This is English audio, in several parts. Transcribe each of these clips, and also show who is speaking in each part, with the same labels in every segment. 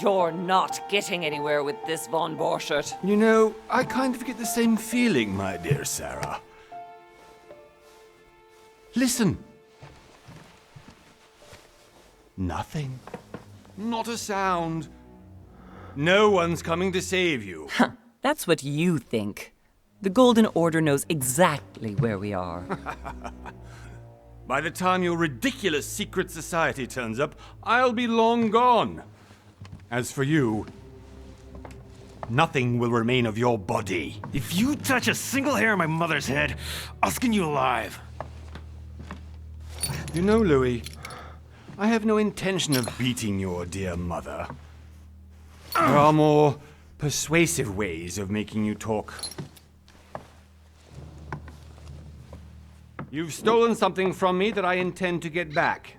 Speaker 1: You're not getting anywhere with this, Von Borchert.
Speaker 2: You know, I kind of get the same feeling, my dear Sarah. Listen. Nothing. Not a sound. No one's coming to save you.
Speaker 1: Huh, that's what you think. The Golden Order knows exactly where we are.
Speaker 2: By the time your ridiculous secret society turns up, I'll be long gone. As for you, nothing will remain of your body.
Speaker 3: If you touch a single hair on my mother's head, I'll skin you alive.
Speaker 2: You know, Louis, I have no intention of beating your dear mother. There are more persuasive ways of making you talk. You've stolen something from me that I intend to get back.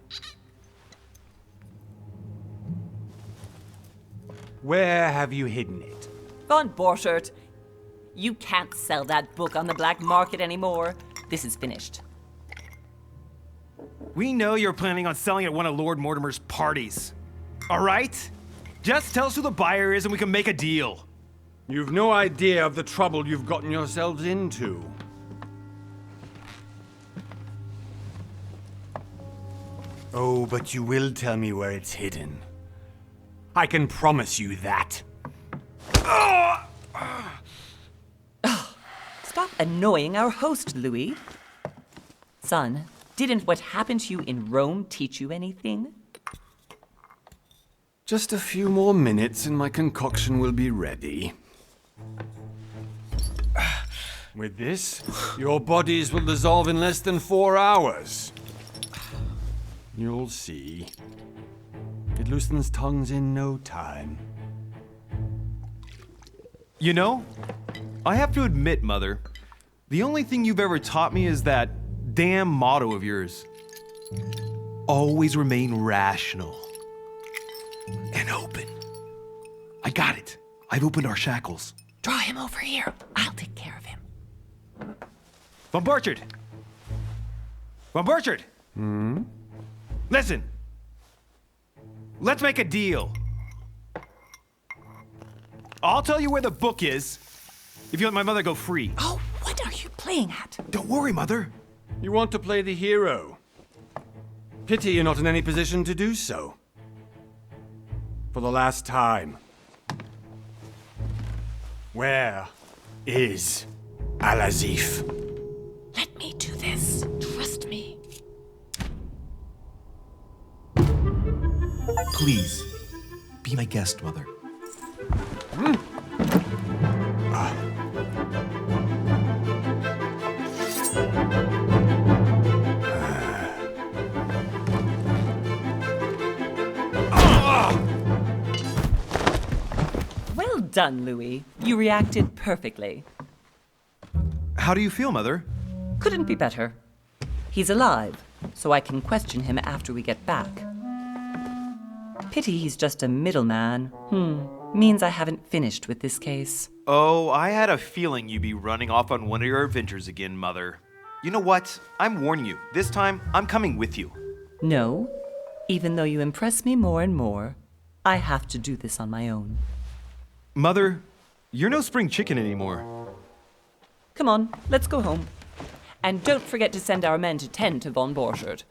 Speaker 2: Where have you hidden it?
Speaker 1: Von Borchert, you can't sell that book on the black market anymore. This is finished.
Speaker 3: We know you're planning on selling at one of Lord Mortimer's parties. All right? Just tell us who the buyer is and we can make a deal.
Speaker 2: You've no idea of the trouble you've gotten yourselves into. Oh, but you will tell me where it's hidden. I can promise you that.
Speaker 1: Stop annoying our host, Louis. Son, didn't what happened to you in Rome teach you anything?
Speaker 2: Just a few more minutes and my concoction will be ready. With this, your bodies will dissolve in less than 4 hours. You'll see. It loosens tongues in no time.
Speaker 4: You know, I have to admit, Mother, the only thing you've ever taught me is that damn motto of yours. Always remain rational. And open. I got it. I've opened our shackles.
Speaker 1: Draw him over here. I'll take care of him.
Speaker 3: Von Borchert! Von Borchert! Listen. Let's make a deal. I'll tell you where the book is if you let my mother go free.
Speaker 1: Oh, what are you playing at?
Speaker 4: Don't worry, Mother.
Speaker 2: You want to play the hero. Pity you're not in any position to do so. For the last time. Where is Al-Azif?
Speaker 1: Let me do this. Trust me.
Speaker 4: Please, be my guest, Mother.
Speaker 1: Well done, Louis. You reacted perfectly.
Speaker 4: How do you feel, Mother?
Speaker 1: Couldn't be better. He's alive, so I can question him after we get back. Pity he's just a middleman. Means I haven't finished with this case.
Speaker 4: Oh, I had a feeling you'd be running off on one of your adventures again, Mother. You know what? I'm warning you. This time, I'm coming with you.
Speaker 1: No, even though you impress me more and more, I have to do this on my own.
Speaker 4: Mother, you're no spring chicken anymore.
Speaker 1: Come on, let's go home. And don't forget to send our men to tend to Von Borchert.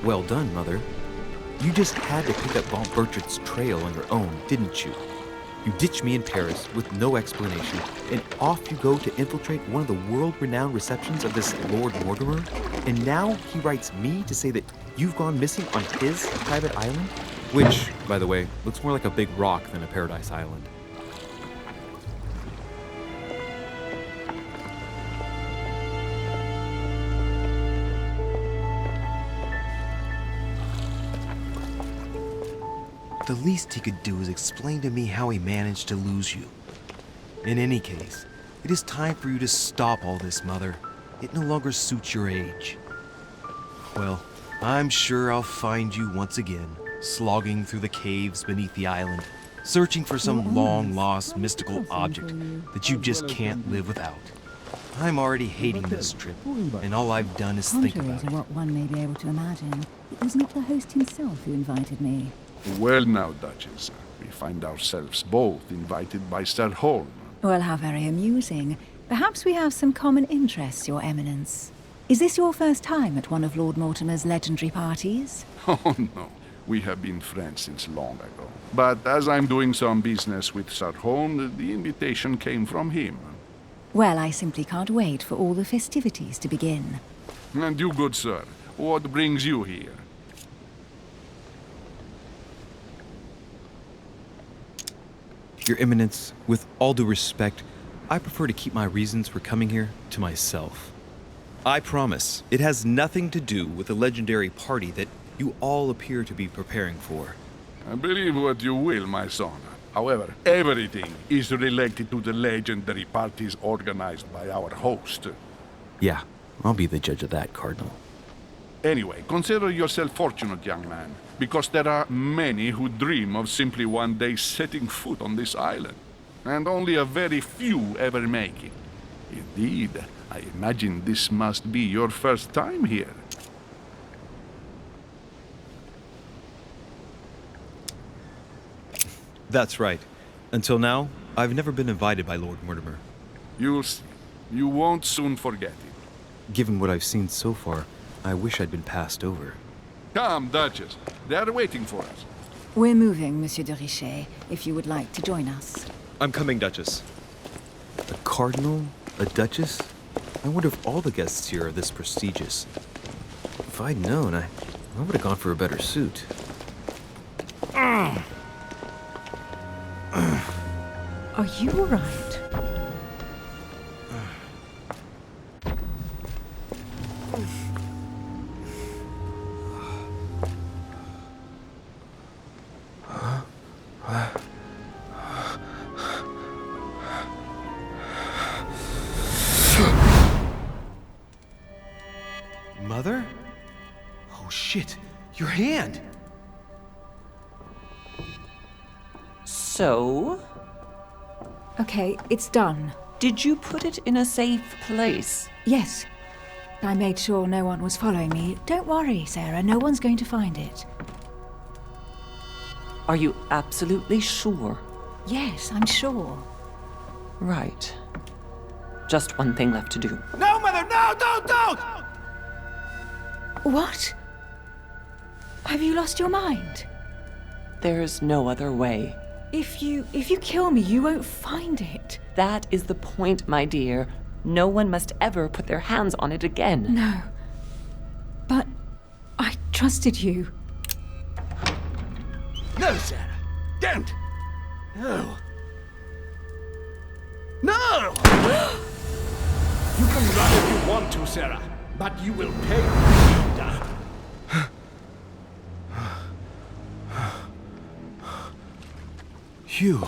Speaker 4: Well done, Mother.
Speaker 5: You just had to pick up Von Burchard's trail on your own, didn't you? You ditch me in Paris with no explanation, and off you go to infiltrate one of the world-renowned receptions of this Lord Mortimer? And now he writes me to say that you've gone missing on his private island? Which, by the way, looks more like a big rock than a paradise island.
Speaker 4: The least he could do is explain to me how he managed to lose you. In any case, it is time for you to stop all this, Mother. It no longer suits your age. Well, I'm sure I'll find you once again, slogging through the caves beneath the island, searching for some long-lost mystical object that you just can't live without. I'm already hating this trip, and all I've done is think
Speaker 6: Contrary
Speaker 4: about
Speaker 6: to
Speaker 4: it.
Speaker 6: what one may be able to imagine, it was not the host himself who invited me.
Speaker 7: Well now, Duchess, we find ourselves both invited by Sir Holm.
Speaker 6: Well, how very amusing. Perhaps we have some common interests, Your Eminence. Is this your first time at one of Lord Mortimer's legendary parties?
Speaker 7: Oh no, we have been friends since long ago. But as I'm doing some business with Sir Holm, the invitation came from him.
Speaker 6: Well, I simply can't wait for all the festivities to begin.
Speaker 7: And you, good sir, what brings you here?
Speaker 5: Your Eminence, with all due respect, I prefer to keep my reasons for coming here to myself. I promise, it has nothing to do with the legendary party that you all appear to be preparing for.
Speaker 7: Believe what you will, my son. However, everything is related to the legendary parties organized by our host.
Speaker 5: Yeah, I'll be the judge of that, Cardinal.
Speaker 7: Anyway, consider yourself fortunate, young man, because there are many who dream of simply one day setting foot on this island, and only a very few ever make it. Indeed, I imagine this must be your first time here.
Speaker 5: That's right. Until now, I've never been invited by Lord Mortimer.
Speaker 7: You'll see. You won't soon forget it.
Speaker 5: Given what I've seen so far, I wish I'd been passed over.
Speaker 7: Come, Duchess. They are waiting for us.
Speaker 6: We're moving, Monsieur de Richet, if you would like to join us.
Speaker 5: I'm coming, Duchess. A cardinal? A duchess? I wonder if all the guests here are this prestigious. If I'd known, I would have gone for a better suit.
Speaker 6: Are you all right?
Speaker 4: Mother? Oh shit, your hand!
Speaker 1: So,
Speaker 6: Okay, it's done.
Speaker 1: did you put it in a safe place?
Speaker 6: Yes. I made sure no one was following me. Don't worry, Sarah, no one's going to find it.
Speaker 1: Are you absolutely sure?
Speaker 6: Yes, I'm sure.
Speaker 1: Right. Just one thing left to do.
Speaker 3: No, Mother, no, don't!
Speaker 6: What? Have you lost your mind?
Speaker 1: There's no other way.
Speaker 6: If you kill me, you won't find it.
Speaker 1: That is the point, my dear. No one must ever put their hands on it again.
Speaker 6: No. But I trusted you.
Speaker 3: No, Sarah. Don't. No. No! You can run if you want to, Sarah, but you will pay.
Speaker 4: Hugh.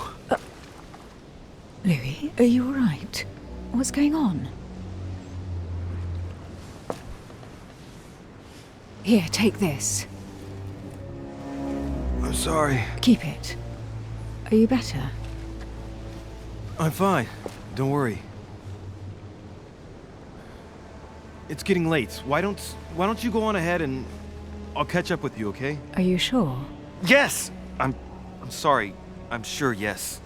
Speaker 6: Louis, are you all right? What's going on? Here, take this.
Speaker 4: I'm sorry.
Speaker 6: Keep it. Are you better?
Speaker 4: I'm fine. Don't worry. It's getting late. Why don't you go on ahead and I'll catch up with you, okay?
Speaker 6: Are you sure?
Speaker 4: Yes! I'm sorry. I'm sure, yes.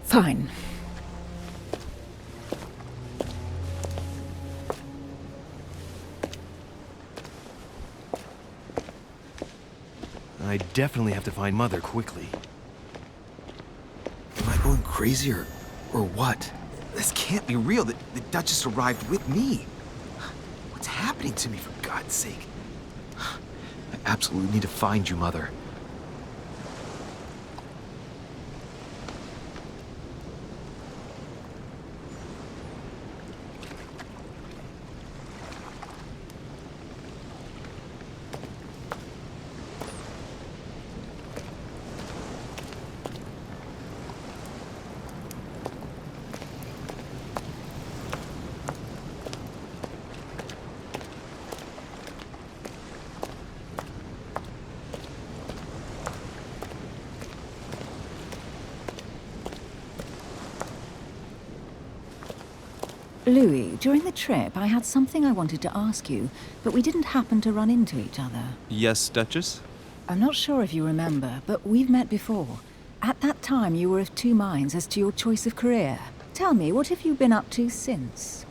Speaker 6: Fine.
Speaker 4: I definitely have to find Mother quickly.
Speaker 5: Am I going crazy or what? This can't be real. The Duchess arrived with me. What's happening to me, for God's sake? I absolutely need to find you, Mother.
Speaker 6: Louis, during the trip, I had something I wanted to ask you, but we didn't happen to run into each other.
Speaker 5: Yes, Duchess?
Speaker 6: I'm not sure if you remember, but we've met before. At that time, you were of two minds as to your choice of career. Tell me, what have you been up to since?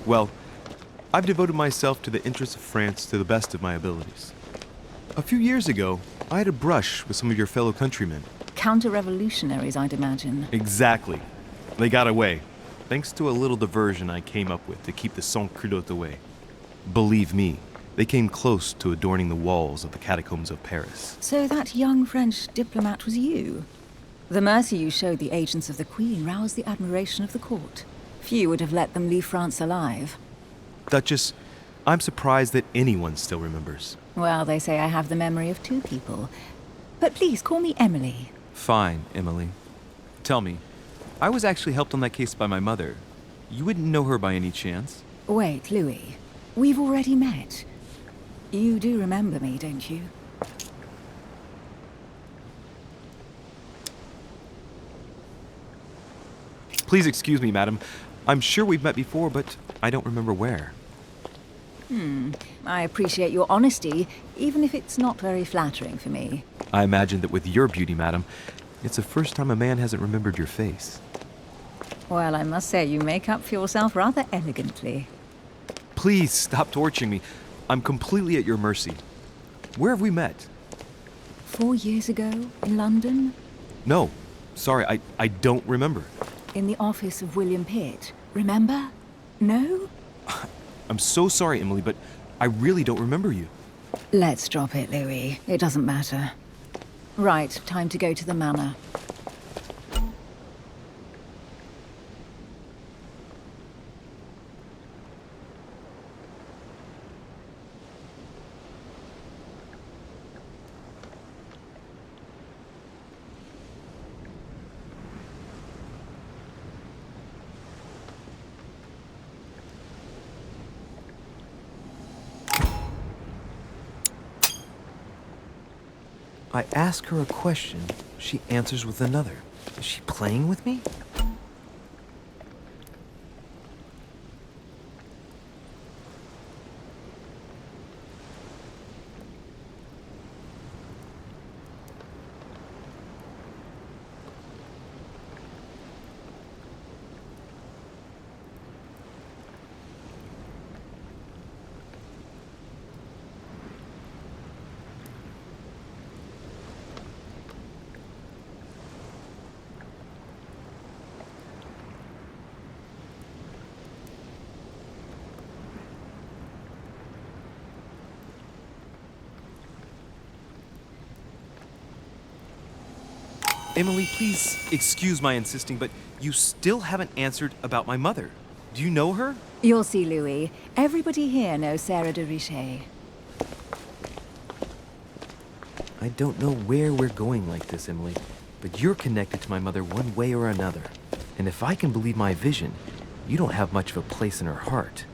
Speaker 4: Well, I've devoted myself to the interests of France to the best of my abilities. A few years ago, I had a brush with some of your fellow countrymen.
Speaker 6: Counter-revolutionaries, I'd imagine.
Speaker 4: Exactly. They got away, thanks to a little diversion I came up with to keep the sans-culottes away. Believe me, they came close to adorning the walls of the catacombs of Paris.
Speaker 6: So that young French diplomat was you? The mercy you showed the agents of the Queen roused the admiration of the court. Few would have let them leave France alive.
Speaker 4: Duchess, I'm surprised that anyone still remembers.
Speaker 6: Well, they say I have the memory of two people. But please, call me Emily.
Speaker 5: Fine, Emily. Tell me, I was actually helped on that case by my mother. You wouldn't know her by any chance?
Speaker 6: Wait, Louis. We've already met. You do remember me, don't you?
Speaker 4: Please excuse me, madam. I'm sure we've met before, but I don't remember where.
Speaker 6: I appreciate your honesty, even if it's not very flattering for me.
Speaker 4: I imagine that with your beauty, madam, it's the first time a man hasn't remembered your face.
Speaker 6: Well, I must say you make up for yourself rather elegantly.
Speaker 4: Please stop torturing me. I'm completely at your mercy. Where have we met?
Speaker 6: 4 years ago, in London,
Speaker 4: No. Sorry, I don't remember.
Speaker 6: in the office of William Pitt. Remember? No?
Speaker 4: I'm so sorry, Emily, but I really don't remember you.
Speaker 6: Let's drop it, Louis. It doesn't matter. Right, time to go to the manor.
Speaker 5: I ask her a question, she answers with another. Is she playing with me?
Speaker 4: Emily, please excuse my insisting, but you still haven't answered about my mother. Do you know her?
Speaker 6: You'll see, Louis. Everybody here knows Sarah de Richet.
Speaker 5: I don't know where we're going like this, Emily, but you're connected to my mother one way or another. And if I can believe my vision, you don't have much of a place in her heart.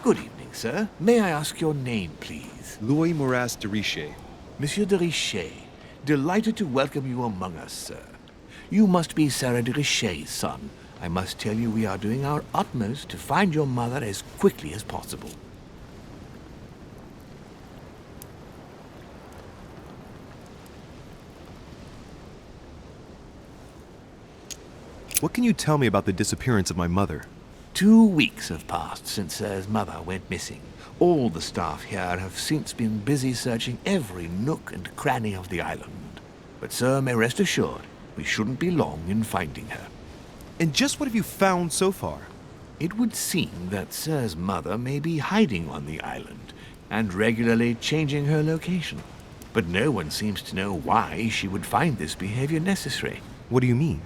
Speaker 8: Good evening, sir. May I ask your name, please?
Speaker 5: Louis Moras de Richer.
Speaker 8: Monsieur de Richer. Delighted to welcome you among us, sir. You must be Sarah de Richer's son. I must tell you we are doing our utmost to find your mother as quickly as possible.
Speaker 4: What can you tell me about the disappearance of my mother?
Speaker 8: 2 weeks have passed since Sir's mother went missing. All the staff here have since been busy searching every nook and cranny of the island. But Sir may rest assured, we shouldn't be long in finding her.
Speaker 4: And just what have you found so far?
Speaker 8: It would seem that Sir's mother may be hiding on the island and regularly changing her location. But no one seems to know why she would find this behavior necessary.
Speaker 4: What do you mean?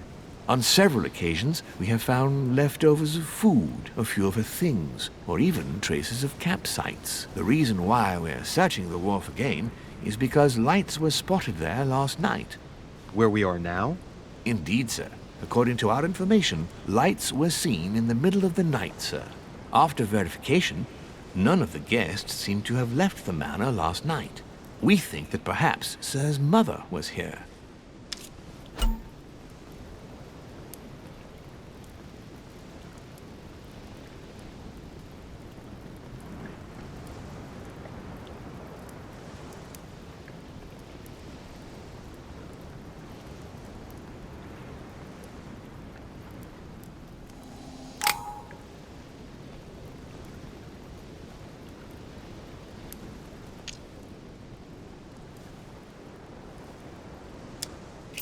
Speaker 8: On several occasions, we have found leftovers of food, a few of her things, or even traces of campsites. The reason why we're searching the wharf again is because lights were spotted there last night.
Speaker 5: Where we are now?
Speaker 8: Indeed, sir. According to our information, lights were seen in the middle of the night, sir. After verification, none of the guests seem to have left the manor last night. We think that perhaps Sir's mother was here.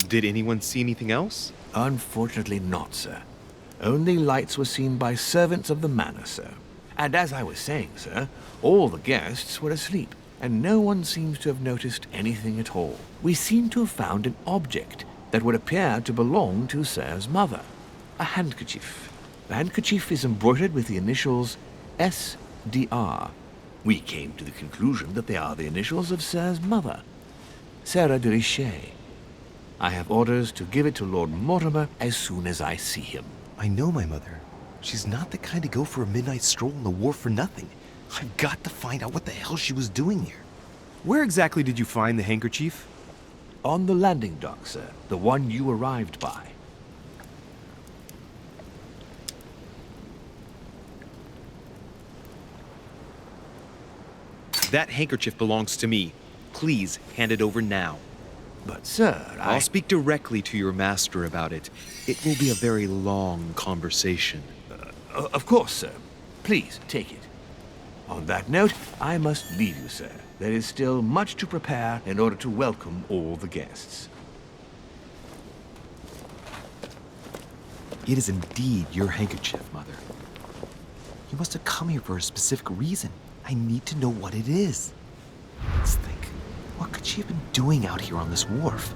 Speaker 4: Did anyone see anything else?
Speaker 8: Unfortunately not, sir. Only lights were seen by servants of the manor, sir. And as I was saying, sir, all the guests were asleep, and no one seems to have noticed anything at all. We seem to have found an object that would appear to belong to Sir's mother. A handkerchief. The handkerchief is embroidered with the initials S.D.R. We came to the conclusion that they are the initials of Sir's mother, Sarah de Richer. I have orders to give it to Lord Mortimer as soon as I see him.
Speaker 4: I know my mother. She's not the kind to go for a midnight stroll on the wharf for nothing. I've got to find out what the hell she was doing here. Where exactly did you find the handkerchief?
Speaker 8: On the landing dock, sir. The one you arrived by.
Speaker 5: That handkerchief belongs to me. Please hand it over now.
Speaker 8: But, sir,
Speaker 5: I'll speak directly to your master about it. It will be a very long conversation.
Speaker 8: Of course, sir. Please, take it. On that note, I must leave you, sir. There is still much to prepare in order to welcome all the guests.
Speaker 4: It is indeed your handkerchief, Mother. You must have come here for a specific reason. I need to know what it is. Let's think. What could she have been doing out here on this wharf?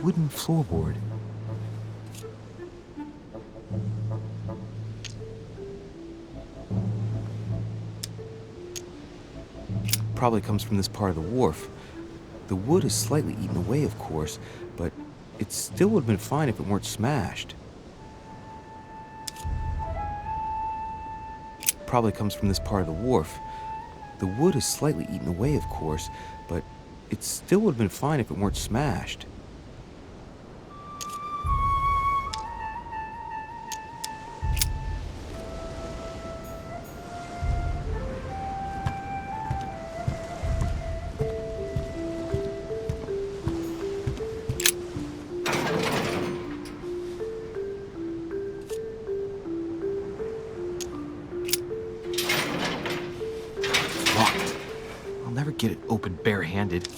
Speaker 4: Wooden floorboard. Probably comes from this part of the wharf. The wood is slightly eaten away, of course, but it still would have been fine if it weren't smashed. Probably comes from this part of the wharf.
Speaker 5: The wood is slightly eaten away, of course, but it still would have been fine if it weren't smashed. Locked. I'll never get it open barehanded.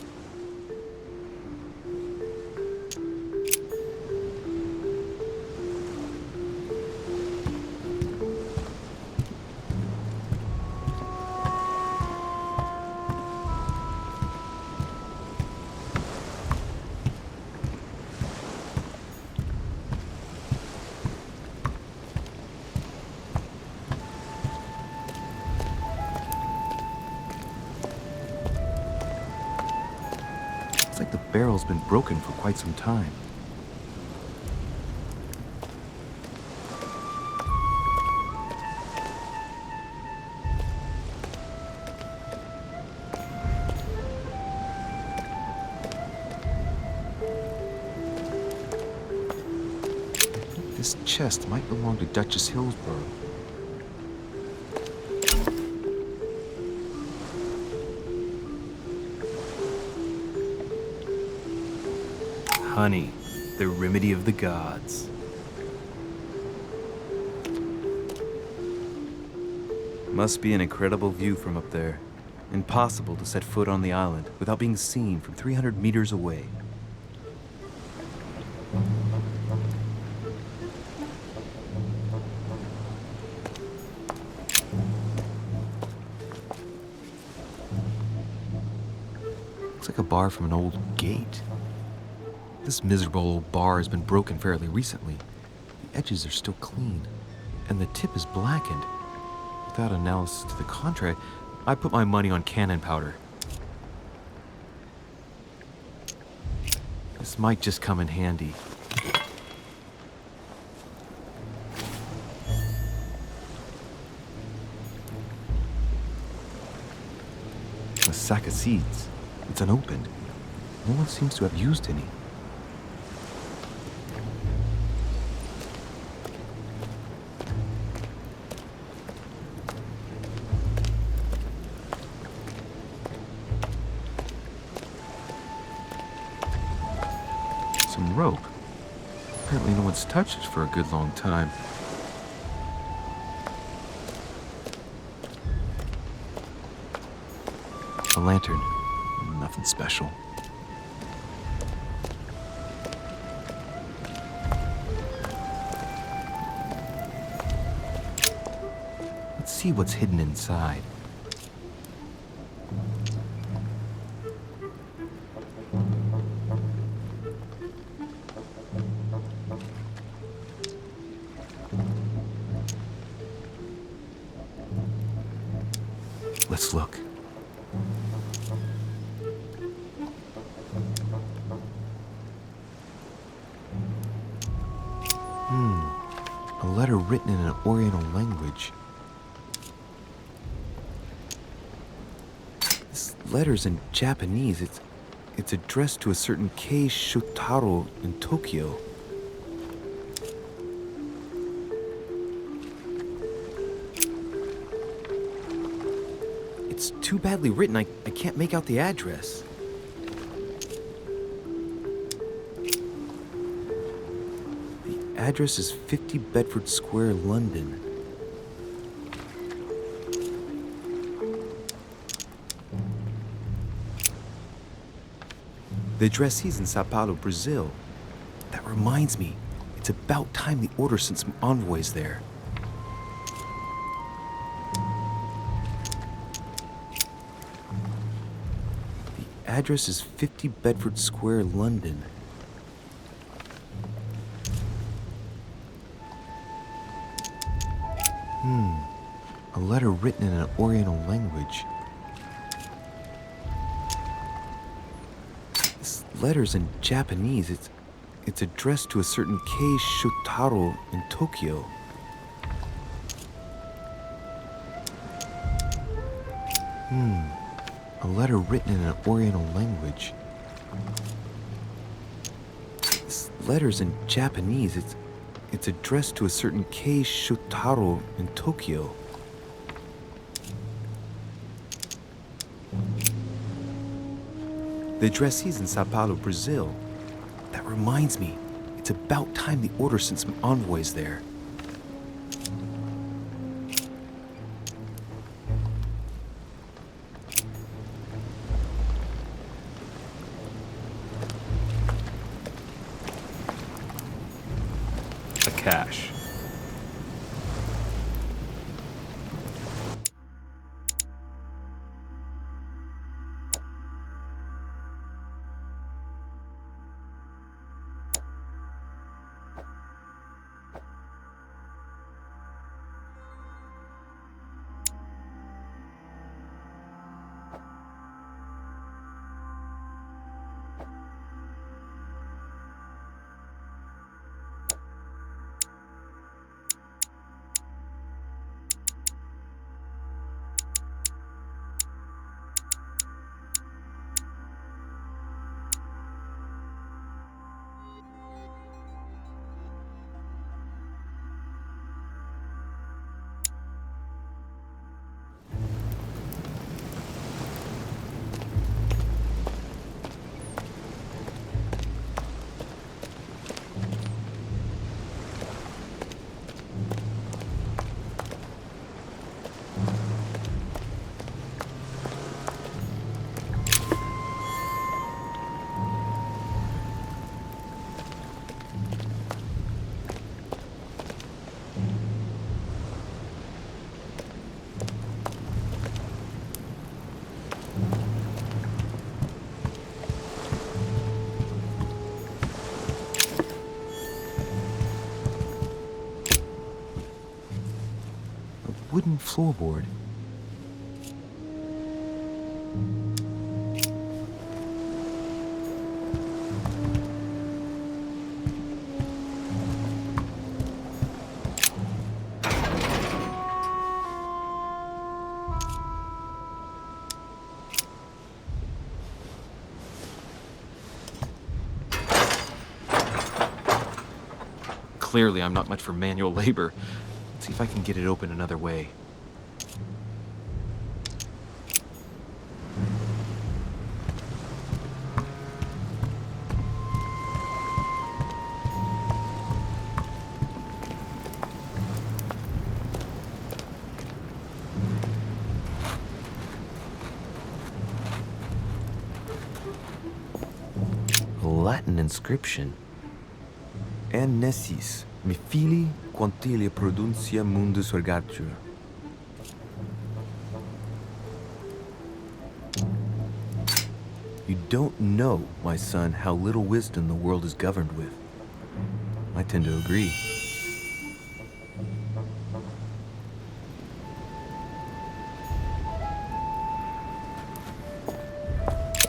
Speaker 5: It's like the barrel's been broken for quite some time. This chest might belong to Duchess Hillsborough.
Speaker 4: Honey, the remedy of the gods.
Speaker 5: Must be an incredible view from up there. Impossible to set foot on the island without being seen from 300 meters away. Looks like a bar from an old gate. This miserable old bar has been broken fairly recently. The edges are still clean, and the tip is blackened. Without analysis to the contrary, I put my money on cannon powder. This might just come in handy. A sack of seeds. It's unopened. No one seems to have used any. Some rope. Apparently no one's touched it for a good long time. A lantern. Nothing special. Let's see what's hidden inside. Let's look. A letter written in an Oriental language. This letter's in Japanese. It's addressed to a certain Kei Shotaro in Tokyo. It's too badly written, I can't make out the address. The address is 50 Bedford Square, London. The addressee's in Sao Paulo, Brazil. That reminds me, it's about time the order sent some envoys there. The address is 50 Bedford Square, London. A letter written in an Oriental language. This letter's in Japanese. It's addressed to a certain Kei Shotaro in Tokyo. A letter written in an Oriental language. This letter's in Japanese. It's addressed to a certain Kei Shotaro in Tokyo. The addressee's in Sao Paulo, Brazil. That reminds me, it's about time the Order sent some envoys there.
Speaker 4: A cache.
Speaker 5: Wooden floorboard. Clearly, I'm not much for manual labor. Let's see if I can get it open another way. A Latin inscription. Annesis, mi fili quantilia produncia mundus ergatur. You don't know, my son, how little wisdom the world is governed with. I tend to agree.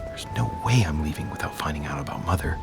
Speaker 5: There's no way I'm leaving without finding out about Mother.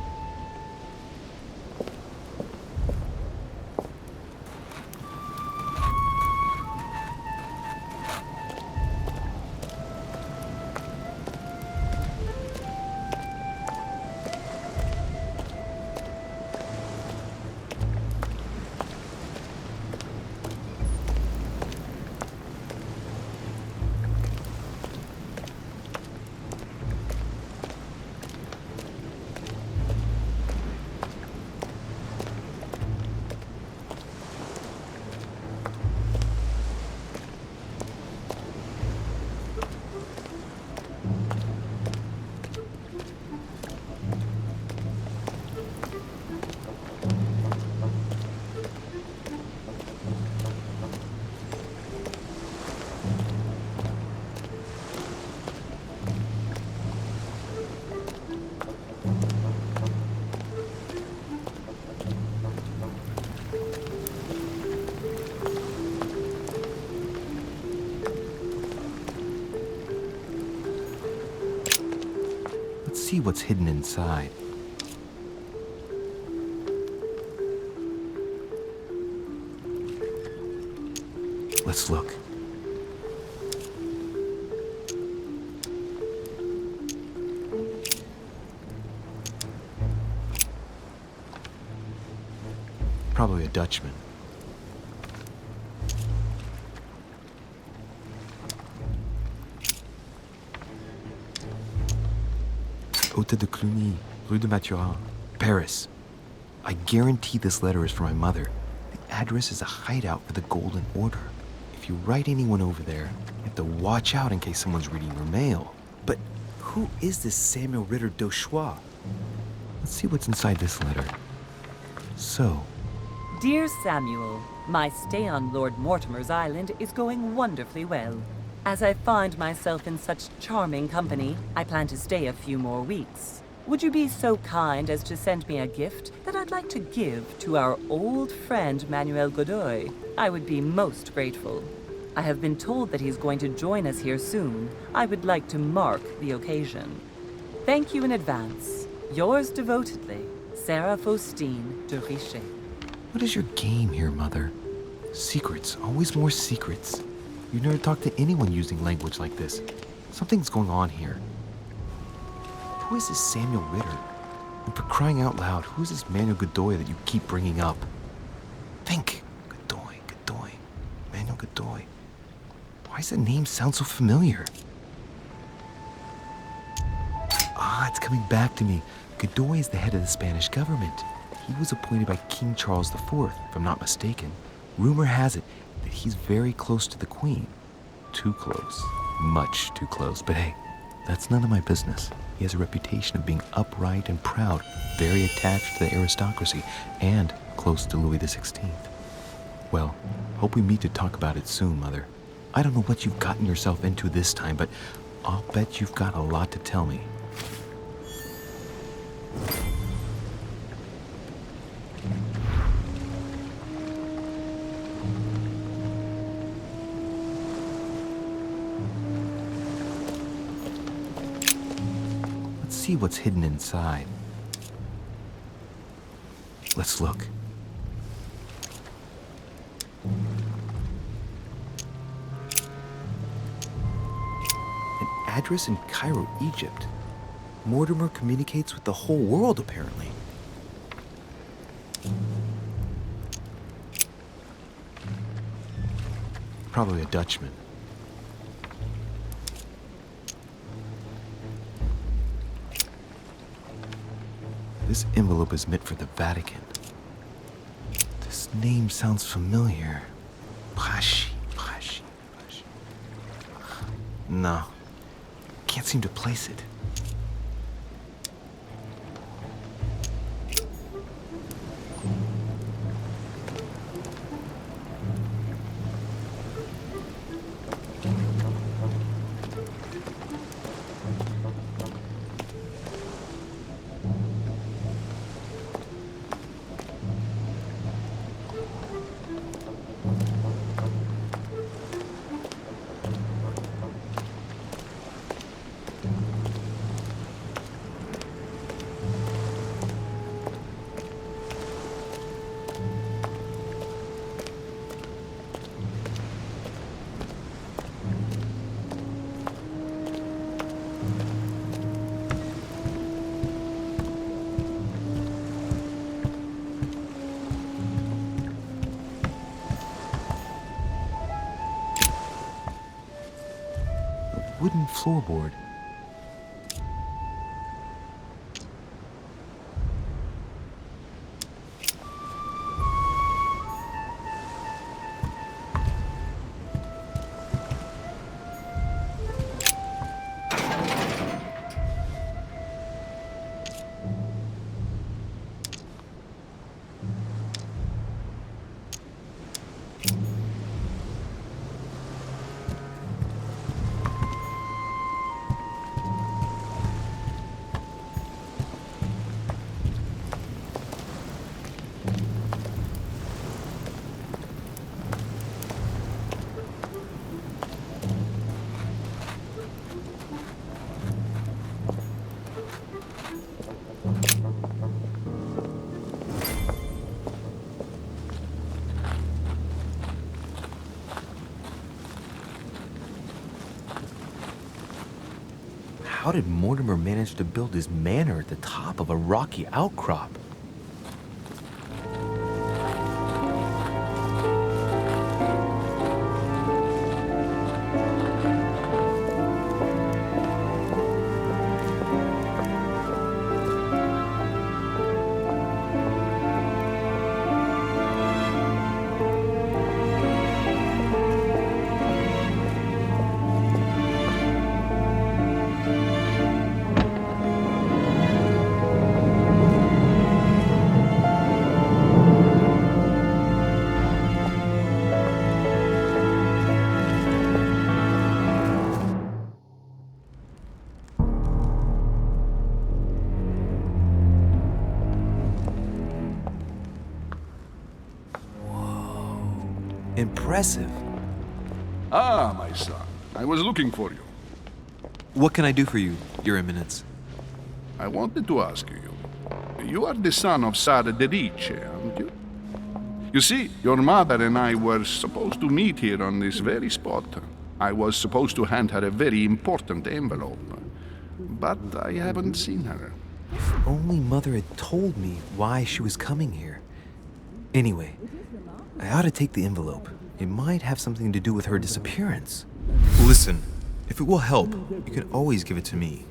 Speaker 5: See what's hidden inside. Let's look. Probably a Dutchman. Hôtel de Cluny, Rue de Mathurin, Paris. I guarantee this letter is for my mother. The address is a hideout for the Golden Order. If you write anyone over there, you have to watch out in case someone's reading your mail. But who is this Samuel Ritter d'Auchois? Let's see what's inside this letter. So,
Speaker 1: Dear Samuel, my stay on Lord Mortimer's island is going wonderfully well. As I find myself in such charming company, I plan to stay a few more weeks. Would you be so kind as to send me a gift that I'd like to give to our old friend Manuel Godoy? I would be most grateful. I have been told that he's going to join us here soon. I would like to mark the occasion. Thank you in advance. Yours devotedly, Sarah Faustine de Richet.
Speaker 5: what is your game here, Mother? Secrets, always more secrets. You never talk to anyone using language like this. Something's going on here. Who is this Samuel Ritter? And for crying out loud, who is this Manuel Godoy that you keep bringing up? Think. Godoy. Manuel Godoy. Why does that name sound so familiar? Ah, it's coming back to me. Godoy is the head of the Spanish government. He was appointed by King Charles IV, if I'm not mistaken. Rumor has it that he's very close to the Queen. Too close. Much too close. But hey, that's none of my business. He has a reputation of being upright and proud, very attached to the aristocracy, and close to Louis XVI. Well, hope we meet to talk about it soon, Mother. I don't know what you've gotten yourself into this time, but I'll bet you've got a lot to tell me. Let's see what's hidden inside. Let's look. An address in Cairo, Egypt. Mortimer communicates with the whole world, apparently. Probably a Dutchman. This envelope is meant for the Vatican. This name sounds familiar. Prashi. No, can't seem to place it. Wooden floorboard. How did Mortimer manage to build his manor at the top of a rocky outcrop? Impressive.
Speaker 7: Ah, my son, I was looking for you.
Speaker 5: What can I do for you, Your Eminence?
Speaker 7: I wanted to ask you. You are the son of Sara de Riche, aren't you? You see, your mother and I were supposed to meet here on this very spot. I was supposed to hand her a very important envelope. But I haven't seen her.
Speaker 5: If only Mother had told me why she was coming here. Anyway, I ought to take the envelope. It might have something to do with her disappearance. Listen, if it will help, you can always give it to me.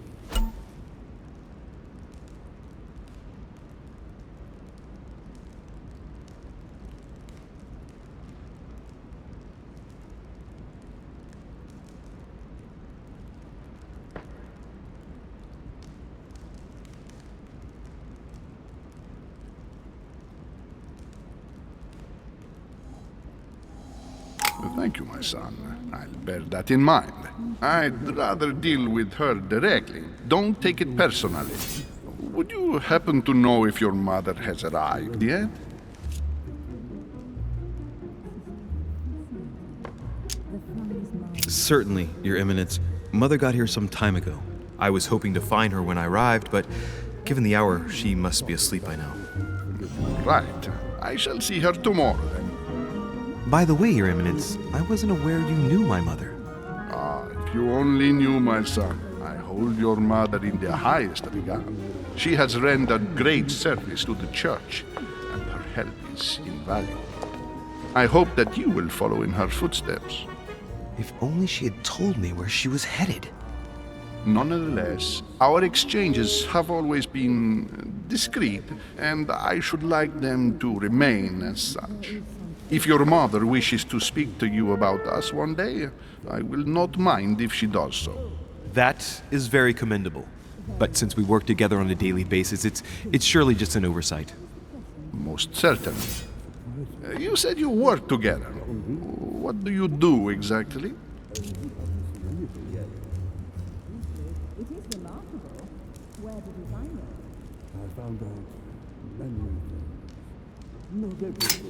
Speaker 7: Thank you, my son. I'll bear that in mind. I'd rather deal with her directly. Don't take it personally. Would you happen to know if your mother has arrived yet?
Speaker 5: Certainly, Your Eminence. Mother got here some time ago. I was hoping to find her when I arrived, but given the hour, she must be asleep by now.
Speaker 7: Right. I shall see her tomorrow, then.
Speaker 5: By the way, Your Eminence, I wasn't aware you knew my mother.
Speaker 7: Ah, if you only knew, my son. I hold your mother in the highest regard. She has rendered great service to the church, and her help is invaluable. I hope that you will follow in her footsteps.
Speaker 5: If only she had told me where she was headed.
Speaker 7: Nonetheless, our exchanges have always been discreet, and I should like them to remain as such. If your mother wishes to speak to you about us one day, I will not mind if she does so.
Speaker 5: That is very commendable. But since we work together on a daily basis, it's surely just an oversight.
Speaker 7: Most certainly. You said you work together. What do you do exactly?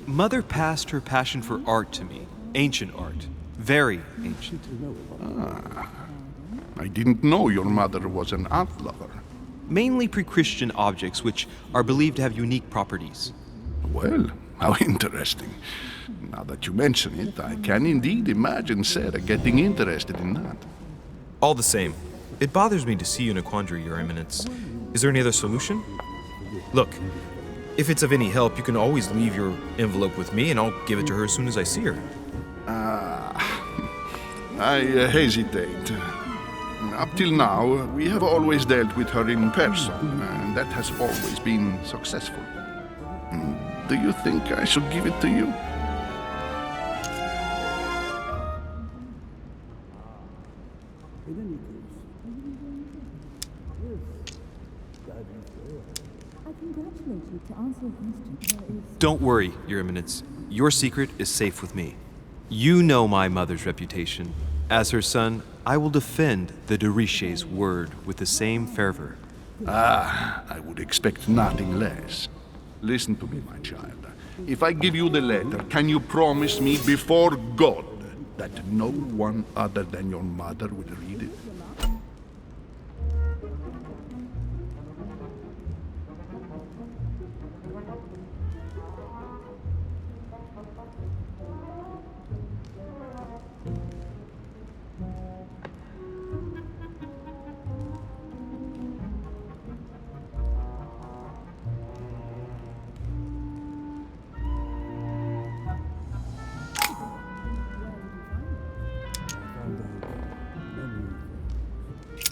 Speaker 5: Mother passed her passion for art to me. Ancient art. Very ancient.
Speaker 7: I didn't know your mother was an art lover.
Speaker 5: Mainly pre-Christian objects which are believed to have unique properties.
Speaker 7: Well, how interesting. Now that you mention it, I can indeed imagine Sarah getting interested in that.
Speaker 5: All the same, it bothers me to see you in a quandary, Your Eminence. Is there any other solution? Look, if it's of any help, you can always leave your envelope with me and I'll give it to her as soon as I see her.
Speaker 7: I hesitate. Up till now, we have always dealt with her in person, and that has always been successful. Do you think I should give it to you?
Speaker 5: Don't worry, Your Eminence. Your secret is safe with me. You know my mother's reputation. As her son, I will defend the de Riche's word with the same fervor.
Speaker 7: I would expect nothing less. Listen to me, my child. If I give you the letter, can you promise me before God that no one other than your mother will read it?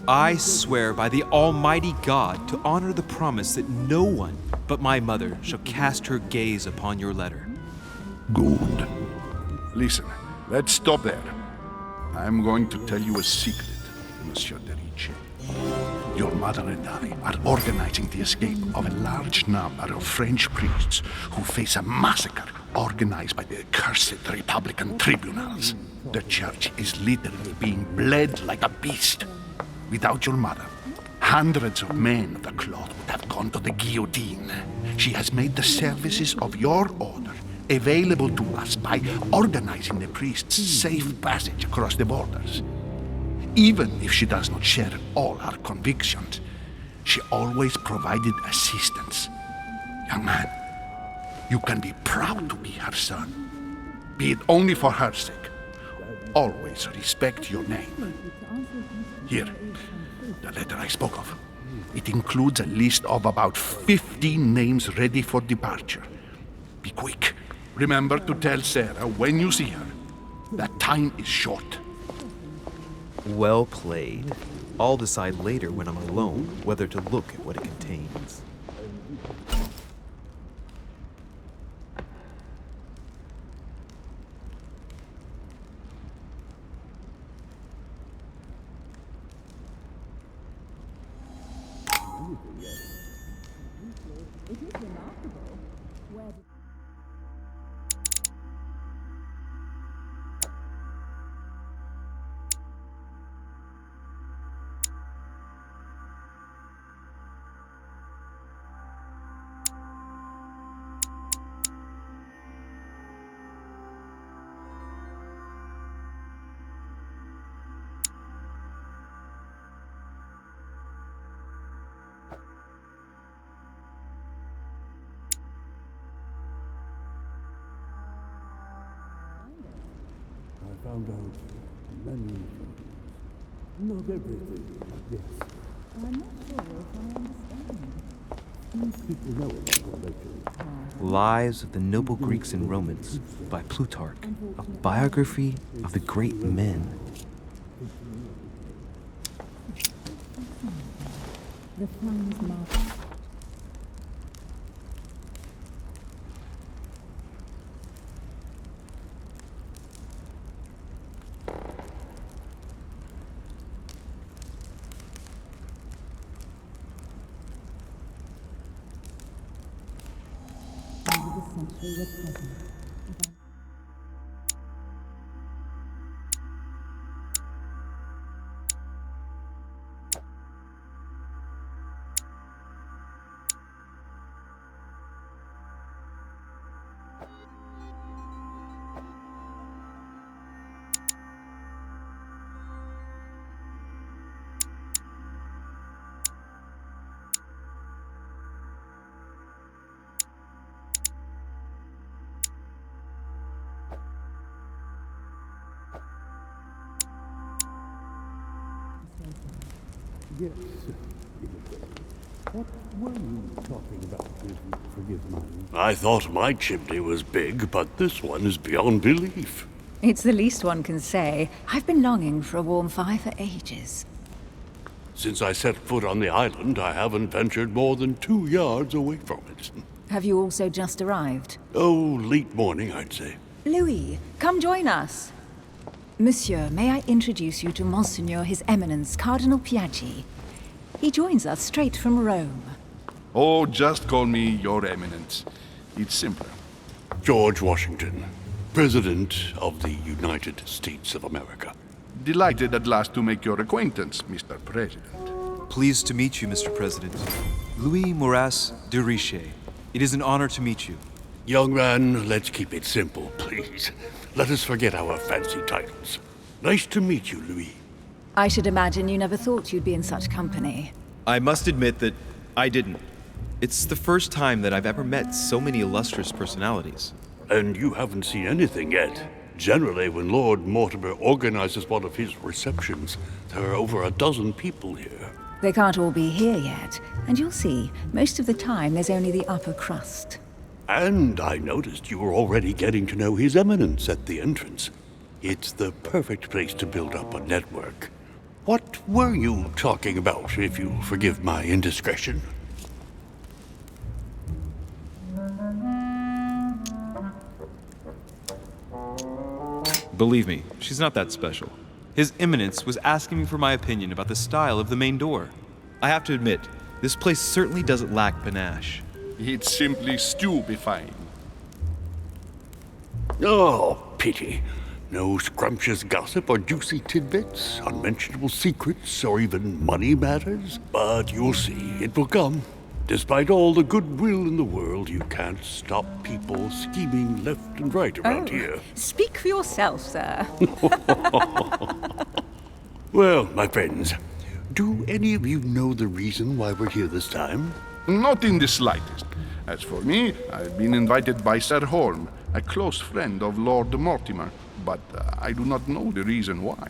Speaker 5: I swear by the Almighty God to honor the promise that no one but my mother shall cast her gaze upon your letter.
Speaker 7: Good. Listen, let's stop there. I'm going to tell you a secret, Monsieur de Riche. Your mother and I are organizing the escape of a large number of French priests who face a massacre organized by the accursed Republican tribunals. The church is literally being bled like a beast. Without your mother, hundreds of men of the cloth would have gone to the guillotine. She has made the services of your order available to us by organizing the priest's safe passage across the borders. Even if she does not share all our convictions, she always provided assistance. Young man, you can be proud to be her son. Be it only for her sake. Always respect your name. Here, the letter I spoke of. It includes a list of about 15 names ready for departure. Be quick. Remember to tell Sarah when you see her that time is short.
Speaker 5: Well played. I'll decide later when I'm alone whether to look at what it contains.
Speaker 9: I found out many things. Not everything, yes. I'm not sure if I understand. Most people know about religion.
Speaker 5: Lives of the Noble Greeks and Romans by Plutarch, a biography of the great men.
Speaker 9: The Franz Mark. Yes. What were you talking about with Forgive Mine?
Speaker 10: I thought my chimney was big, but this one is beyond belief.
Speaker 6: It's the least one can say. I've been longing for a warm fire for ages.
Speaker 10: Since I set foot on the island, I haven't ventured more than 2 yards away from it.
Speaker 6: Have you also just arrived?
Speaker 10: Oh, late morning, I'd say.
Speaker 6: Louis, come join us. Monsieur, may I introduce you to Monseigneur His Eminence, Cardinal Piaggi. He joins us straight from Rome.
Speaker 7: Oh, just call me Your Eminence. It's simpler.
Speaker 10: George Washington, President of the United States of America.
Speaker 7: Delighted at last to make your acquaintance, Mr. President.
Speaker 4: Pleased to meet you, Mr. President. Louis Maurras de Richet. It is an honor to meet you.
Speaker 10: Young man, let's keep it simple, please. Let us forget our fancy titles. Nice to meet you, Louis.
Speaker 6: I should imagine you never thought you'd be in such company.
Speaker 4: I must admit that I didn't. It's the first time that I've ever met so many illustrious personalities.
Speaker 10: And you haven't seen anything yet. Generally, when Lord Mortimer organizes one of his receptions, there are over a dozen people here.
Speaker 6: They can't all be here yet, and you'll see, most of the time there's only the upper crust.
Speaker 10: And I noticed you were already getting to know His Eminence at the entrance. It's the perfect place to build up a network. What were you talking about, if you forgive my indiscretion?
Speaker 4: Believe me, she's not that special. His Eminence was asking me for my opinion about the style of the main door. I have to admit, this place certainly doesn't lack panache.
Speaker 7: It's simply stupefying.
Speaker 10: Oh, pity. No scrumptious gossip or juicy tidbits, unmentionable secrets, or even money matters. But you'll see, it will come. Despite all the goodwill in the world, you can't stop people scheming left and right around here.
Speaker 6: Speak for yourself, sir.
Speaker 10: Well, my friends, do any of you know the reason why we're here this time?
Speaker 7: Not in the slightest. As for me, I've been invited by Sir Holm, a close friend of Lord Mortimer, but I do not know the reason why.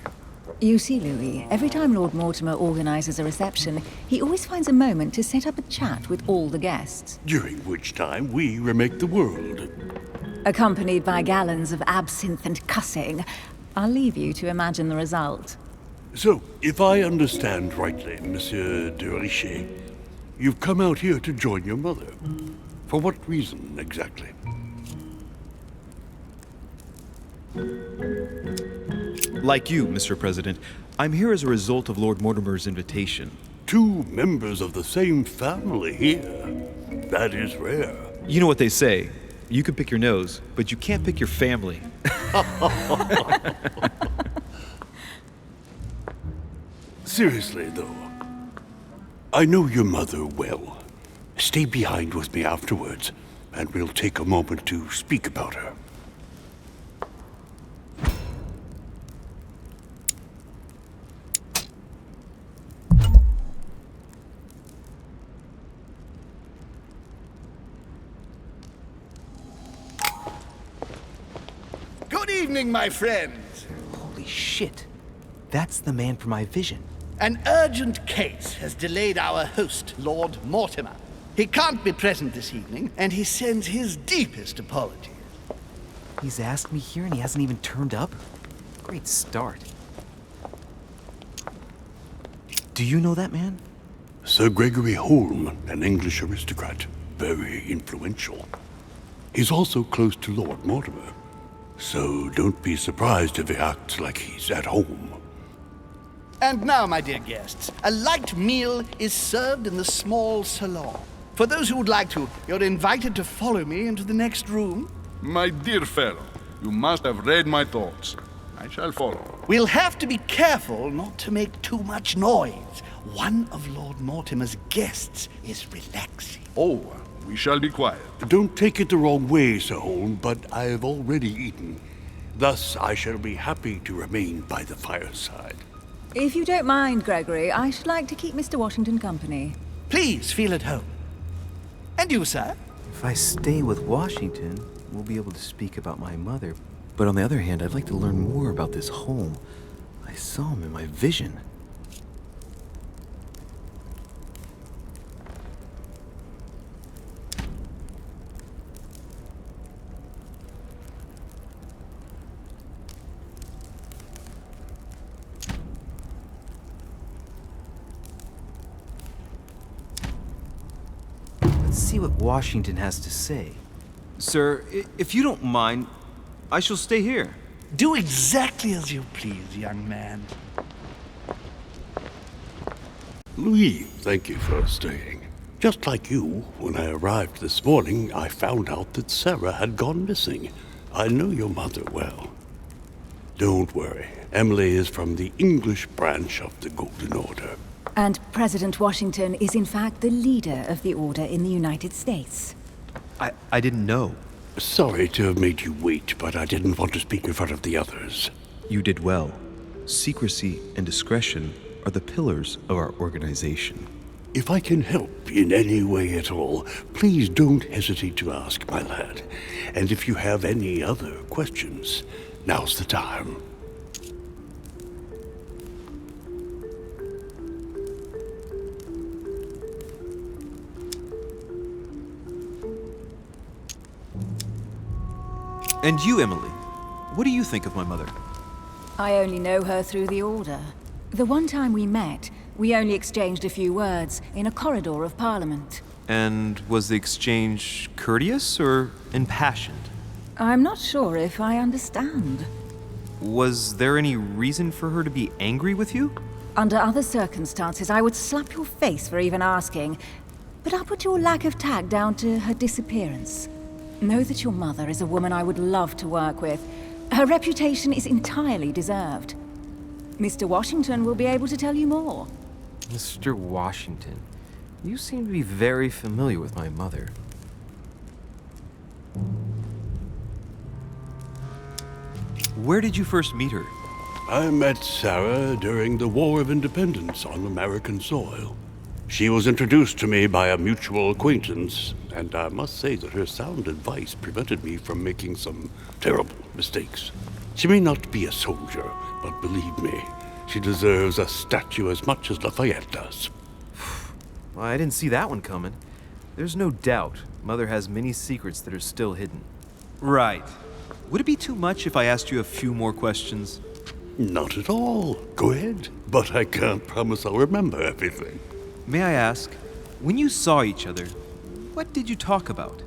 Speaker 6: You see, Louis, every time Lord Mortimer organizes a reception, he always finds a moment to set up a chat with all the guests.
Speaker 10: During which time we remake the world.
Speaker 6: Accompanied by gallons of absinthe and cussing. I'll leave you to imagine the result.
Speaker 10: So, if I understand rightly, Monsieur de Richet, you've come out here to join your mother. For what reason, exactly?
Speaker 4: Like you, Mr. President, I'm here as a result of Lord Mortimer's invitation.
Speaker 10: 2 members of the same family here. That is rare.
Speaker 4: You know what they say. You can pick your nose, but you can't pick your family.
Speaker 10: Seriously, though, I know your mother well. Stay behind with me afterwards, and we'll take a moment to speak about her.
Speaker 11: Good evening, my friends.
Speaker 12: Holy shit. That's the man from my vision.
Speaker 11: An urgent case has delayed our host, Lord Mortimer. He can't be present this evening, and he sends his deepest apologies.
Speaker 12: He's asked me here and he hasn't even turned up? Great start. Do you know that man?
Speaker 10: Sir Gregory Holm, an English aristocrat. Very influential. He's also close to Lord Mortimer. So don't be surprised if he acts like he's at home.
Speaker 11: And now, my dear guests, a light meal is served in the small salon. For those who would like to, you're invited to follow me into the next room.
Speaker 7: My dear fellow, you must have read my thoughts. I shall follow.
Speaker 11: We'll have to be careful not to make too much noise. One of Lord Mortimer's guests is relaxing.
Speaker 7: Oh, we shall be quiet.
Speaker 10: Don't take it the wrong way, Sir Holm, but I have already eaten. Thus, I shall be happy to remain by the fireside.
Speaker 6: If you don't mind, Gregory, I should like to keep Mr. Washington company.
Speaker 11: Please feel at home. And you, sir?
Speaker 12: If I stay with Washington, we'll be able to speak about my mother. But on the other hand, I'd like to learn more about this home. I saw him in my vision. Let's see what Washington has to say.
Speaker 4: Sir, if you don't mind, I shall stay here.
Speaker 11: Do exactly as you please, young man.
Speaker 10: Louis, thank you for staying. Just like you, when I arrived this morning, I found out that Sarah had gone missing. I know your mother well. Don't worry. Emily is from the English branch of the Golden Order.
Speaker 6: And President Washington is in fact the leader of the Order in the United States.
Speaker 4: I didn't know.
Speaker 10: Sorry to have made you wait, but I didn't want to speak in front of the others.
Speaker 4: You did well. Secrecy and discretion are the pillars of our organization.
Speaker 10: If I can help in any way at all, please don't hesitate to ask, my lad. And if you have any other questions, now's the time.
Speaker 4: And you, Emily, what do you think of my mother?
Speaker 6: I only know her through the Order. The one time we met, we only exchanged a few words in a corridor of Parliament.
Speaker 4: And was the exchange courteous or impassioned?
Speaker 6: I'm not sure if I understand.
Speaker 4: Was there any reason for her to be angry with you?
Speaker 6: Under other circumstances, I would slap your face for even asking, but I'll put your lack of tact down to her disappearance. Know that your mother is a woman I would love to work with. Her reputation is entirely deserved. Mr. Washington will be able to tell you more.
Speaker 12: Mr. Washington. You seem to be very familiar with my mother.
Speaker 4: Where did you first meet her?
Speaker 10: I met Sarah during the War of Independence on American soil. She was introduced to me by a mutual acquaintance, and I must say that her sound advice prevented me from making some terrible mistakes. She may not be a soldier, but believe me, she deserves a statue as much as Lafayette does.
Speaker 12: Well, I didn't see that one coming. There's no doubt Mother has many secrets that are still hidden.
Speaker 4: Right. Would it be too much if I asked you a few more questions?
Speaker 10: Not at all. Go ahead. But I can't promise I'll remember everything.
Speaker 4: May I ask, when you saw each other, what did you talk about?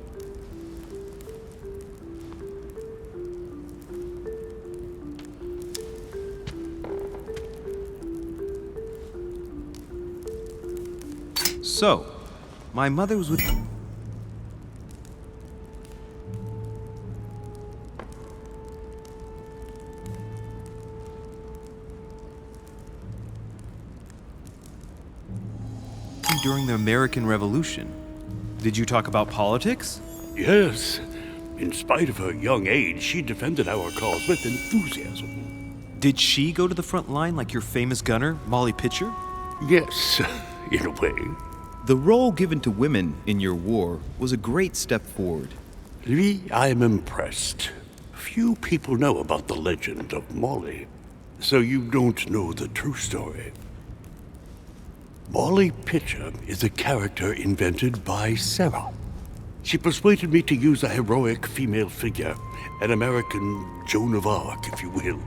Speaker 4: So, my mother was with... during the American Revolution. Did you talk about politics?
Speaker 10: Yes. In spite of her young age, she defended our cause with enthusiasm.
Speaker 4: Did she go to the front line like your famous gunner, Molly Pitcher?
Speaker 10: Yes, in a way.
Speaker 5: The role given to women in your war was a great step forward.
Speaker 10: Lee, I'm impressed. Few people know about the legend of Molly, so you don't know the true story. Molly Pitcher is a character invented by Sarah. She persuaded me to use a heroic female figure, an American Joan of Arc, if you will.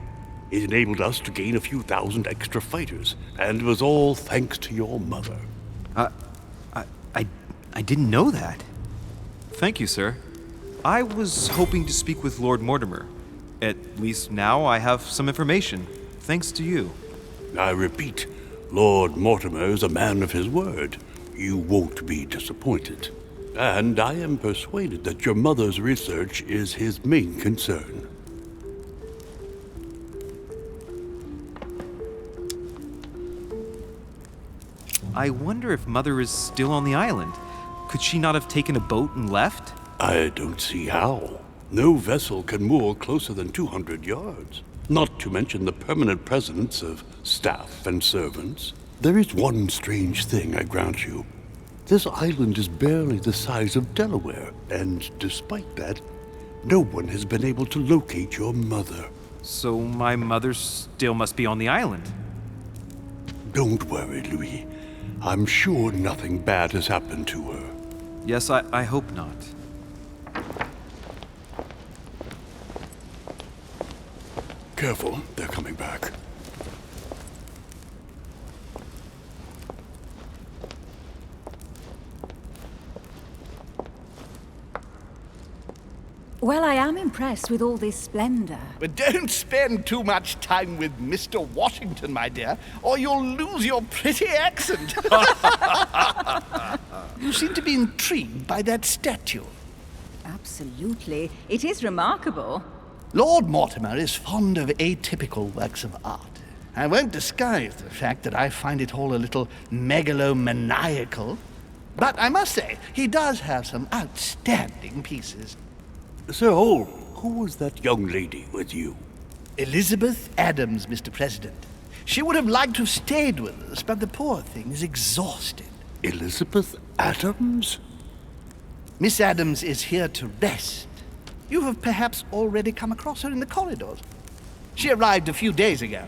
Speaker 10: It enabled us to gain a few thousand extra fighters, and it was all thanks to your mother.
Speaker 4: I didn't know that. Thank you, sir. I was hoping to speak with Lord Mortimer. At least now I have some information, thanks to you.
Speaker 10: I repeat, Lord Mortimer is a man of his word. You won't be disappointed. And I am persuaded that your mother's research is his main concern.
Speaker 4: I wonder if Mother is still on the island. Could she not have taken a boat and left?
Speaker 10: I don't see how. No vessel can moor closer than 200 yards. Not to mention the permanent presence of staff and servants. There is one strange thing, I grant you. This island is barely the size of Delaware, and despite that, no one has been able to locate your mother.
Speaker 4: So my mother still must be on the island.
Speaker 10: Don't worry, Louis. I'm sure nothing bad has happened to her.
Speaker 4: Yes, I hope not.
Speaker 10: Careful, they're coming back.
Speaker 6: Well, I am impressed with all this splendor.
Speaker 11: But don't spend too much time with Mr. Washington, my dear, or you'll lose your pretty accent. You seem to be intrigued by that statue.
Speaker 6: Absolutely. It is remarkable.
Speaker 11: Lord Mortimer is fond of atypical works of art. I won't disguise the fact that I find it all a little megalomaniacal. But I must say, he does have some outstanding pieces.
Speaker 10: Sir Hole, who was that young lady with you?
Speaker 11: Elizabeth Adams, Mr. President. She would have liked to have stayed with us, but the poor thing is exhausted.
Speaker 10: Elizabeth Adams?
Speaker 11: Miss Adams is here to rest. You have perhaps already come across her in the corridors. She arrived a few days ago.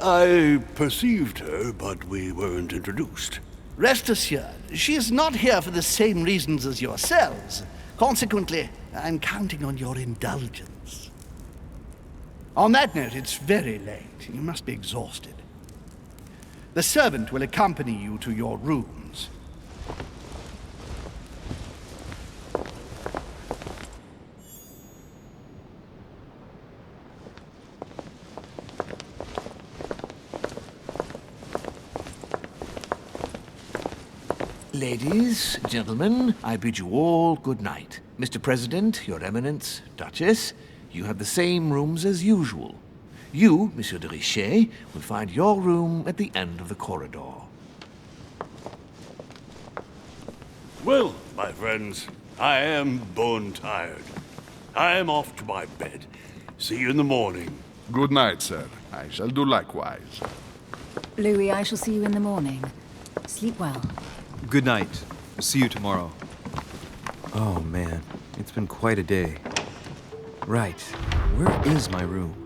Speaker 10: I perceived her, but we weren't introduced.
Speaker 11: Rest assured, she is not here for the same reasons as yourselves. Consequently, I'm counting on your indulgence. On that note, it's very late. You must be exhausted. The servant will accompany you to your rooms.
Speaker 8: Ladies, gentlemen, I bid you all good night. Mr. President, Your Eminence, Duchess, you have the same rooms as usual. You, Monsieur de Richet, will find your room at the end of the corridor.
Speaker 10: Well, my friends, I am bone tired. I am off to my bed. See you in the morning.
Speaker 7: Good night, sir. I shall do likewise.
Speaker 6: Louis, I shall see you in the morning. Sleep well.
Speaker 4: Good night. See you tomorrow.
Speaker 12: Oh man, it's been quite a day. Right, where is my room?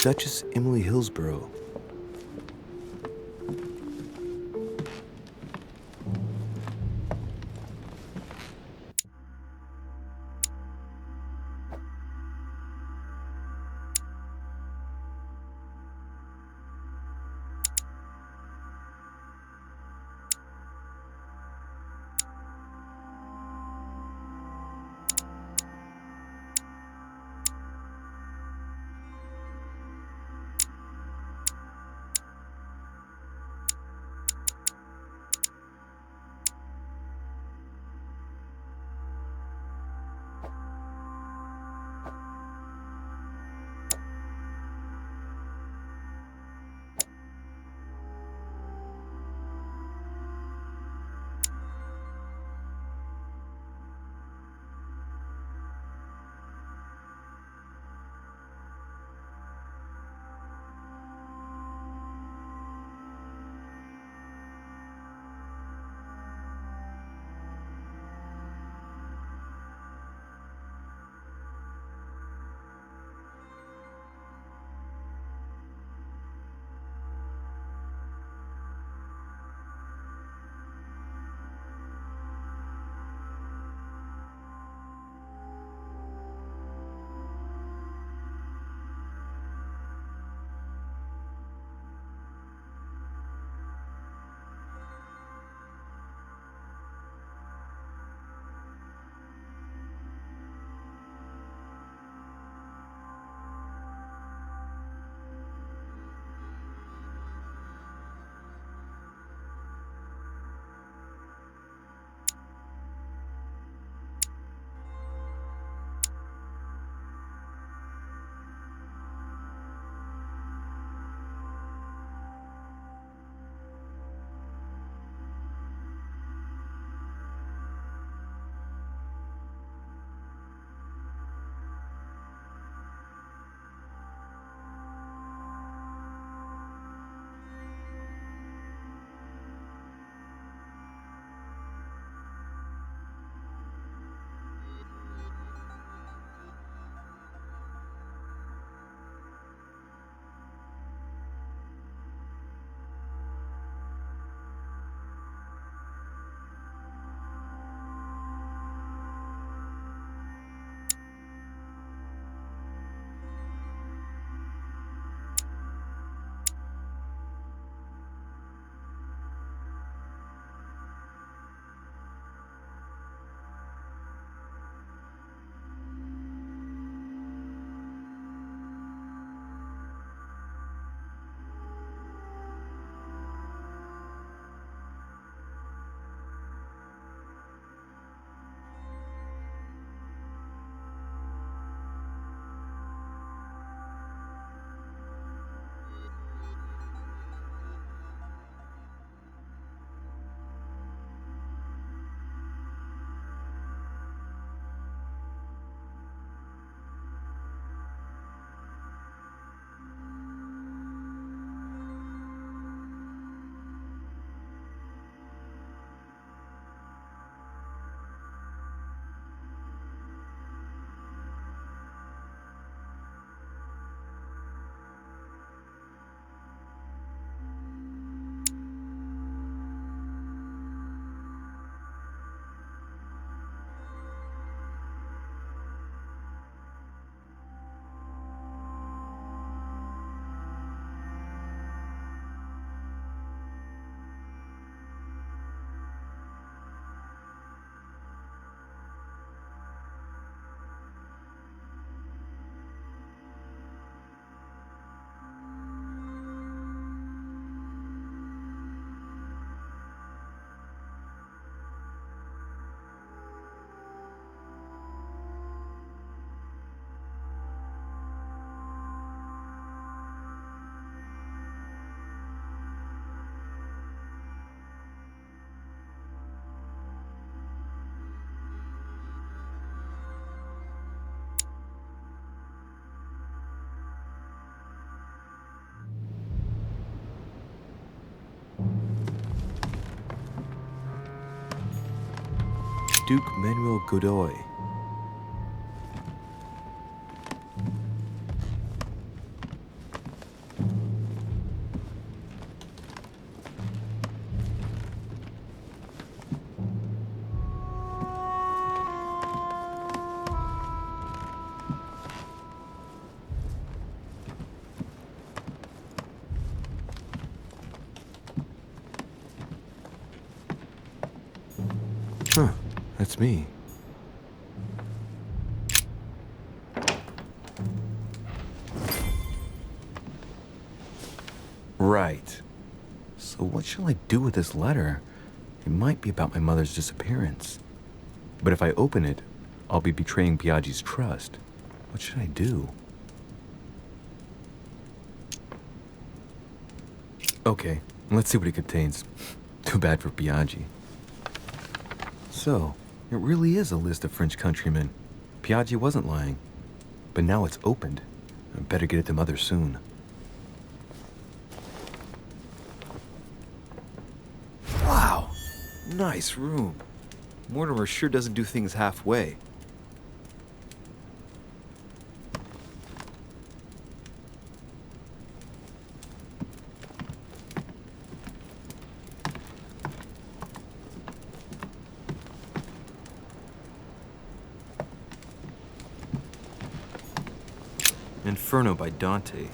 Speaker 12: Duchess Emily Hillsborough. Archduke Manuel Godoy. Huh, that's me. Right. So what shall I do with this letter? It might be about my mother's disappearance. But if I open it, I'll be betraying Biaggi's trust. What should I do? Okay, let's see what it contains. Too bad for Biaggi. So, it really is a list of French countrymen. Biaggi wasn't lying. But now it's opened. I better get it to Mother soon. Wow! Nice room. Mortimer sure doesn't do things halfway. Inferno by Dante.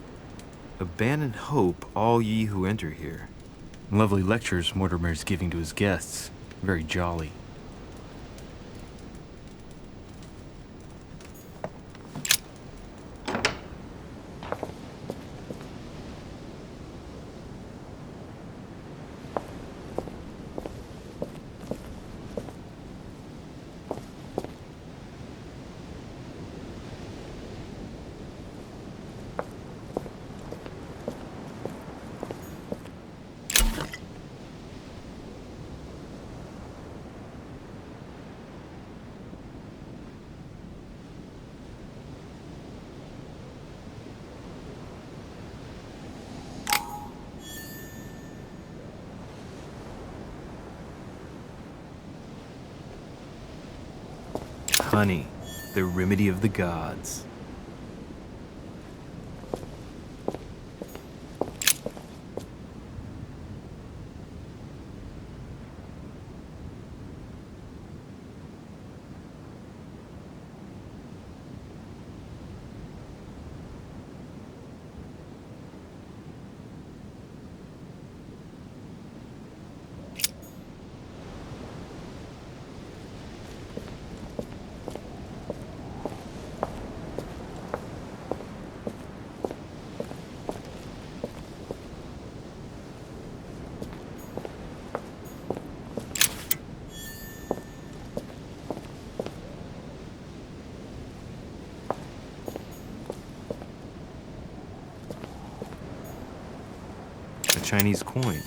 Speaker 12: Abandon hope, all ye who enter here.
Speaker 3: Lovely lectures Mortimer's giving to his guests. Very jolly. Honey, the remedy of the gods. A Chinese coin.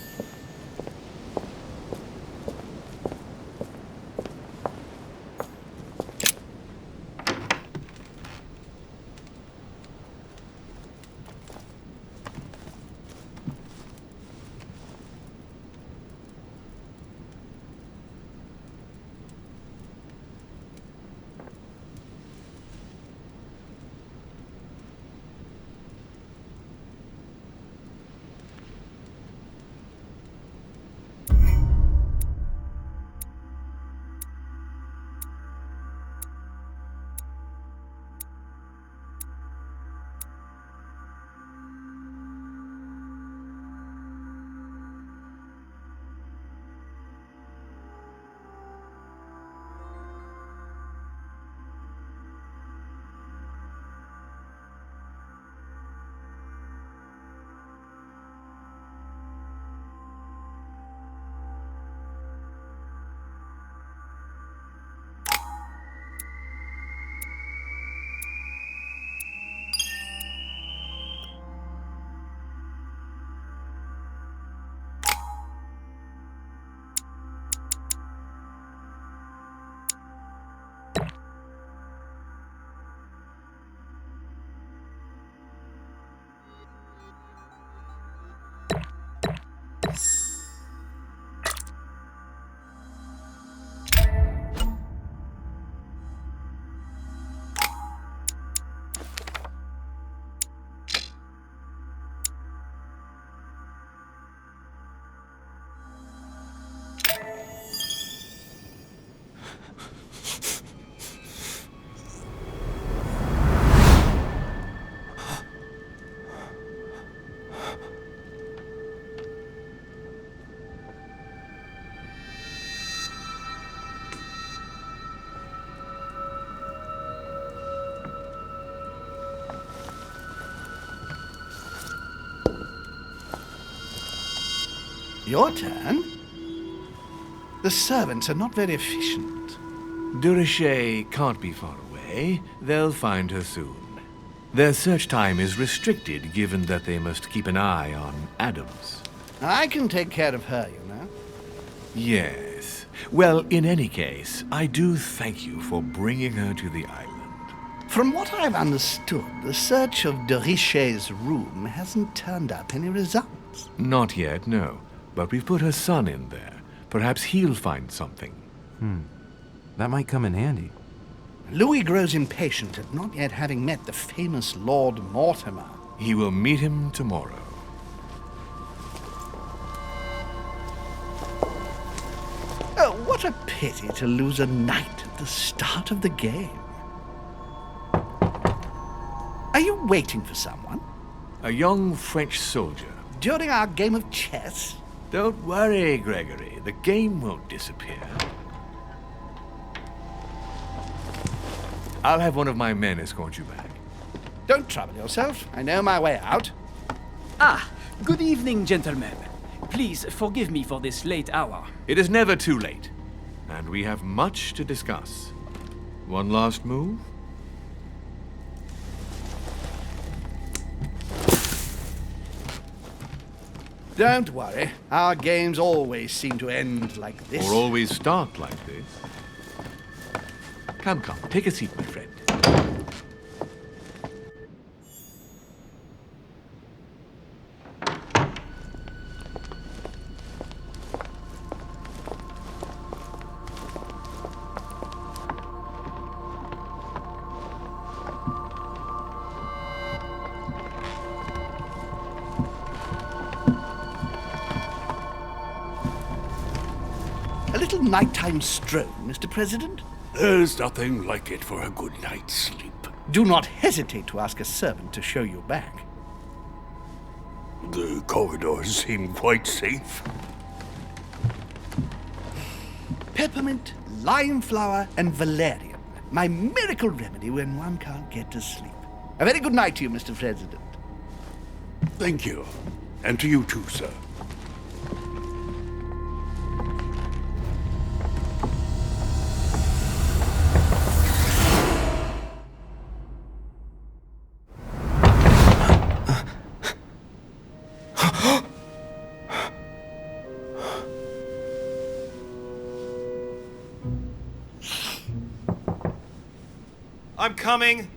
Speaker 11: Your turn? The servants are not very efficient.
Speaker 8: Durocher can't be far away. They'll find her soon. Their search time is restricted, given that they must keep an eye on Adams.
Speaker 11: I can take care of her, you know.
Speaker 8: Yes. Well, in any case, I do thank you for bringing her to the island.
Speaker 11: From what I've understood, the search of Durocher's room hasn't turned up any results.
Speaker 8: Not yet, no. But we've put her son in there. Perhaps he'll find something.
Speaker 12: That might come in handy.
Speaker 11: Louis grows impatient at not yet having met the famous Lord Mortimer.
Speaker 8: He will meet him tomorrow.
Speaker 11: Oh, what a pity to lose a knight at the start of the game. Are you waiting for someone?
Speaker 8: A young French soldier.
Speaker 11: During our game of chess?
Speaker 8: Don't worry, Gregory. The game won't disappear. I'll have one of my men escort you back.
Speaker 11: Don't trouble yourself. I know my way out.
Speaker 13: Ah, good evening, gentlemen. Please forgive me for this late hour.
Speaker 8: It is never too late, and we have much to discuss. One last move?
Speaker 11: Don't worry. Our games always seem to end like this.
Speaker 8: Or always start like this. Come, take a seat, my friend.
Speaker 11: A little nighttime stroll, Mr. President?
Speaker 10: There's nothing like it for a good night's sleep.
Speaker 11: Do not hesitate to ask a servant to show you back.
Speaker 10: The corridors seem quite safe.
Speaker 11: Peppermint, lime flower, and valerian. My miracle remedy when one can't get to sleep. A very good night to you, Mr. President.
Speaker 10: Thank you. And to you too, sir.
Speaker 4: I'm coming.